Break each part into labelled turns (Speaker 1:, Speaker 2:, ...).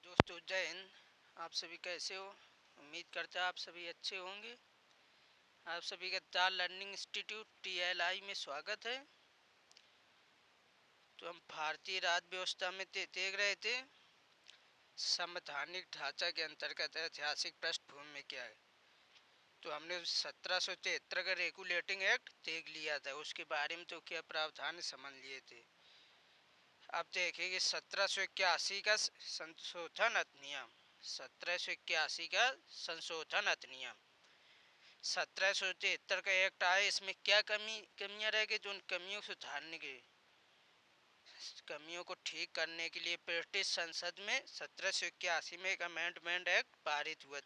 Speaker 1: दोस्तों जय हिंद। आप सभी कैसे हो? उम्मीद करता आप सभी अच्छे होंगे। आप सभी का दाल लर्निंग इंस्टीट्यूट TLI में स्वागत है। तो हम भारतीय राज्य व्यवस्था में देख रहे थे संवैधानिक ढांचा के अंतर्गत ऐतिहासिक पृष्ठभूमि में क्या है। तो हमने 1773 का रेगुलेटिंग एक्ट देख लिया था, उसके बारे में तो क्या प्रावधान समझ लिए थे। अब देखेंगे 1781 का संशोधन अधिनियम। 1781 का संशोधन अधिनियम 1773 का एक्ट आया। इसमें क्या कमियां रह गई, तो उन कमियों को सुधारने के कमियों को ठीक करने के लिए ब्रिटिश संसद में 1781 में एक अमेंडमेंट एक्ट पारित हुआ।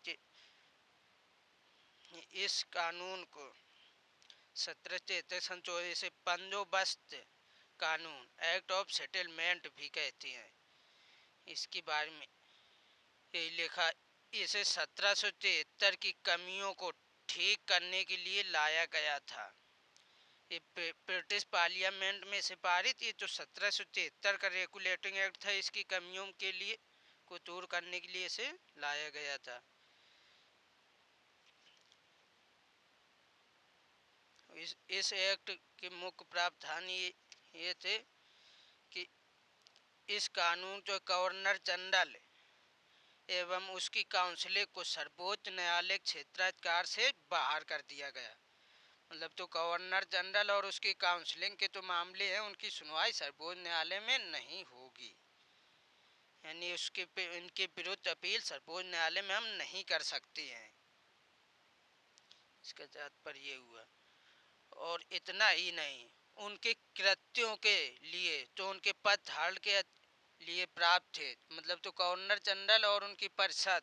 Speaker 1: इस कानून को 1773 संशोधित से बंदोबस्त कानून एक्ट ऑफ सेटलमेंट भी कहते हैं। इसके बारे में यही लिखा, इसे 1773 की कमियों को ठीक करने के लिए लाया गया था। ये ब्रिटिश पार्लियामेंट में से पारित, ये तो 1773 का रेगुलेटिंग एक्ट था। इसकी कमियों के लिए को दूर करने के लिए इसे लाया गया था। इस एक्ट के मुख्य प्रावधान ये थे कि इस कानून जो गवर्नर जनरल एवं उसकी काउंसिल को सर्वोच्च न्यायालय क्षेत्राधिकार से बाहर कर दिया गया। मतलब तो गवर्नर जनरल और उसकी काउंसलिंग के तो मामले हैं, उनकी सुनवाई सर्वोच्च न्यायालय में नहीं होगी। यानी इनके विरुद्ध अपील सर्वोच्च न्यायालय में हम नहीं कर सकते हैं। इसका तात्पर्य हुआ। और इतना ही नहीं, उनके कृत्यों के लिए तो उनके पद धारण के लिए प्राप्त थे। मतलब तो गवर्नर जनरल और उनकी परिषद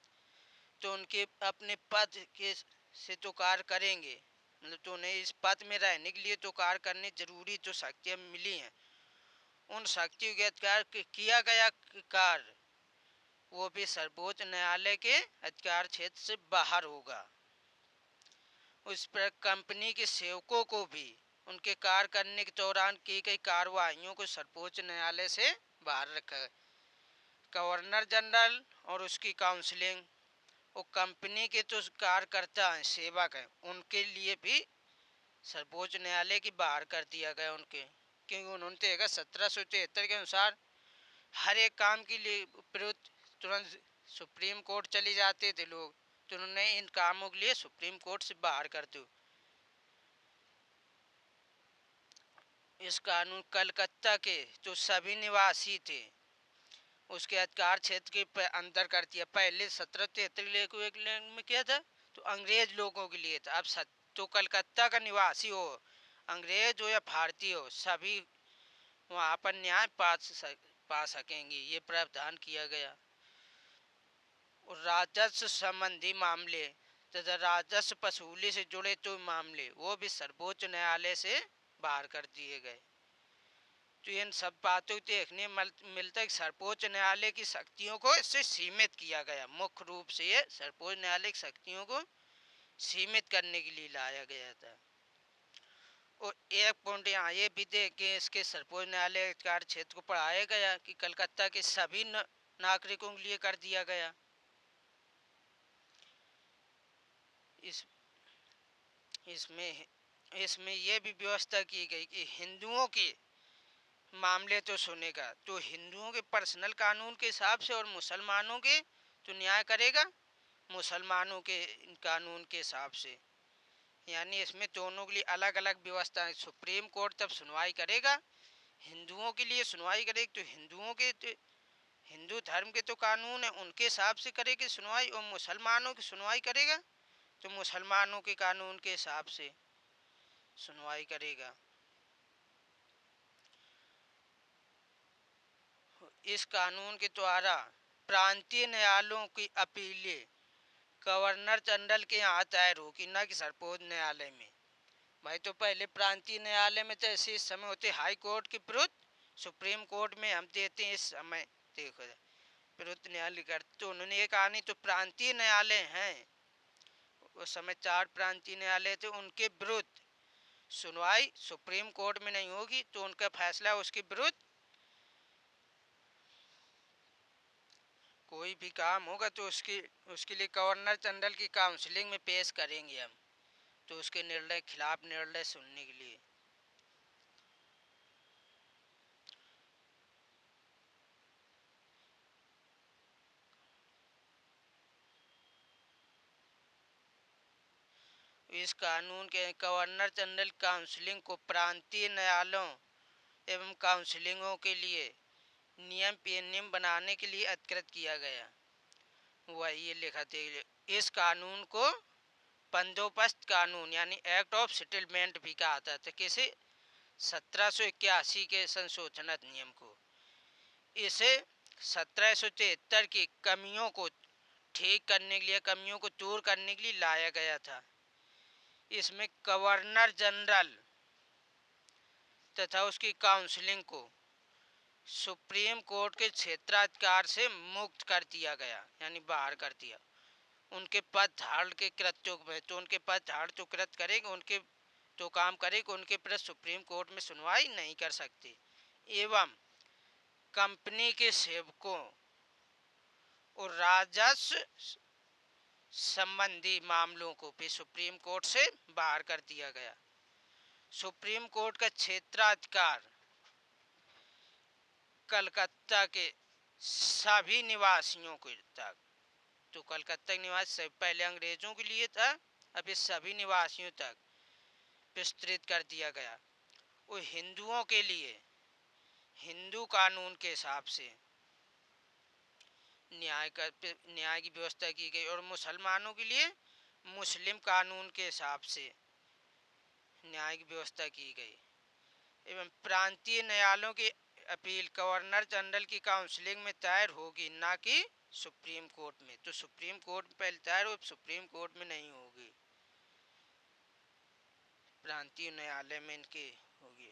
Speaker 1: तो उनके अपने पद के से तो कार्य करेंगे। मतलब तो उन्हें इस पद में रहने के लिए तो कार्य करने जरूरी जो शक्तियाँ मिली हैं, उन शक्तियों के अधिकार किया गया कार्य वो भी सर्वोच्च न्यायालय के अधिकार क्षेत्र से बाहर होगा। उस पर कंपनी के सेवकों को भी उनके कार्य करने के दौरान की गई कार्रवाइयों को सर्वोच्च न्यायालय से बाहर रखा। गवर्नर जनरल और उसकी काउंसलिंग और कंपनी के तो कार्यकर्ता हैं, सेवक हैं, उनके लिए भी सर्वोच्च न्यायालय की बाहर कर दिया गया उनके, क्योंकि उन्होंने देखा 1773 के अनुसार हर एक काम के लिए विरुद्ध तुरंत सुप्रीम कोर्ट चले जाते थे लोग, तो उन्होंने इन कामों के लिए सुप्रीम कोर्ट से बाहर कर दो। इस कानून कलकत्ता के जो सभी निवासी थे उसके अधिकार क्षेत्र के अंदर कर दिया। पहले 1773 में क्या था, तो अंग्रेज लोगों के लिए था। अब तो कलकत्ता का निवासी हो, अंग्रेज हो या भारतीय हो, सभी वहाँ पर न्याय पा सकेंगे, ये प्रावधान किया गया। और राजस्व संबंधी मामले तथा राजस्व वसूली से जुड़े तो मामले वो भी सर्वोच्च न्यायालय से बाहर कर दिए गए। तो इन सब बातों को देखने मिलता है कि सर्वोच्च न्यायालय की शक्तियों को इससे सीमित किया गया। मुख्य रूप से ये सर्वोच्च न्यायालय की शक्तियों को सीमित करने के लिए लाया गया था। और एक पॉइंट यहाँ ये भी देखें, इसके सर्वोच्च न्यायालय अधिकार क्षेत्र को बढ़ाया गया कि कलकत्ता के सभी नागरिकों के लिए कर दिया गया। इसमें इसमें यह भी व्यवस्था की गई कि हिंदुओं के मामले तो सुनेगा तो हिंदुओं के पर्सनल कानून के हिसाब से, और मुसलमानों के तो न्याय करेगा मुसलमानों के कानून के हिसाब से। यानी इसमें दोनों के लिए अलग अलग व्यवस्था है। सुप्रीम कोर्ट तब सुनवाई करेगा, हिंदुओं के लिए सुनवाई करेगी तो हिंदुओं के हिंदू धर्म के तो कानून है उनके हिसाब से करेगी सुनवाई, और मुसलमानों की सुनवाई करेगा तो मुसलमानों के कानून के हिसाब से सुनवाई करेगा। इस कानून के द्वारा प्रांतीय न्यायालयों की अपीलें गवर्नर जनरल के यहाँ दायर होगी, न कि सर्वोच्च न्यायालय में। भाई तो पहले प्रांतीय न्यायालय में तो ऐसे इस समय होते हाई कोर्ट के विरुद्ध, सुप्रीम कोर्ट में हम देते हैं इस समय देखो विरुद्ध न्यायालय करते। तो उन्होंने ये कहा नहीं, तो प्रांतीय न्यायालय हैं, उस समय 4 प्रांतीय न्यायालय थे, उनके विरुद्ध सुनवाई सुप्रीम कोर्ट में नहीं होगी, तो उनका फैसला उसके विरुद्ध कोई कोई भी काम होगा तो उसके लिए गवर्नर जनरल की काउंसलिंग में पेश करेंगे हम, तो उसके निर्णय खिलाफ निर्णय सुनने के लिए। इस कानून के गवर्नर जनरल काउंसलिंग को प्रांतीय न्यायालयों एवं काउंसलिंगों के लिए नियम विनियम बनाने के लिए अधिकृत किया गया। वह ये लिखा थे, इस कानून को बंदोबस्त कानून यानी एक्ट ऑफ सेटलमेंट भी कहा था। तो किसे? 1781 के संशोधन अधिनियम को। इसे 1773 की कमियों को ठीक करने के लिए, कमियों को दूर करने के लिए लाया गया था। इसमें गवर्नर जनरल तथा उसकी काउंसलिंग को सुप्रीम कोर्ट के क्षेत्राधिकार से मुक्त कर दिया गया, यानी बाहर कर दिया। उनके पद धारण के कृत्यों में तो उनके पद धारण तो कृत करेंगे, उनके तो काम करेंगे, उनके प्रति सुप्रीम कोर्ट में सुनवाई नहीं कर सकते। एवं कंपनी के सेवकों और राजस्व संबंधी मामलों को भी सुप्रीम कोर्ट से बाहर कर दिया गया। सुप्रीम कोर्ट का क्षेत्राधिकार कलकत्ता के सभी निवासियों को तक, तो कलकत्ता के निवासी से पहले अंग्रेजों के लिए था, अब इस सभी निवासियों तक विस्तृत कर दिया गया। वो हिंदुओं के लिए हिंदू कानून के हिसाब से न्याय की व्यवस्था की गई और मुसलमानों के लिए मुस्लिम कानून के हिसाब से न्याय की व्यवस्था की गई। एवं प्रांतीय न्यायालयों की अपील गवर्नर जनरल की काउंसलिंग में दायर होगी, ना कि सुप्रीम कोर्ट में। तो सुप्रीम कोर्ट में पहले दायर हो, सुप्रीम कोर्ट में नहीं होगी, प्रांतीय न्यायालय में इनके होगी।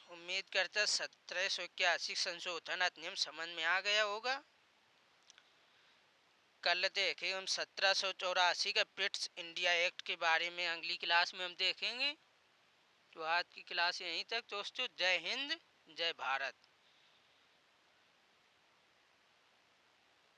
Speaker 1: उम्मीद करता 1781 संशोधन अधिनियम समझ में आ गया होगा। कल देखेंगे हम 1784 का ब्रिटिश इंडिया एक्ट के बारे में, अगली क्लास में हम देखेंगे। तो आज की क्लास यहीं तक दोस्तों। जय हिंद, जय भारत।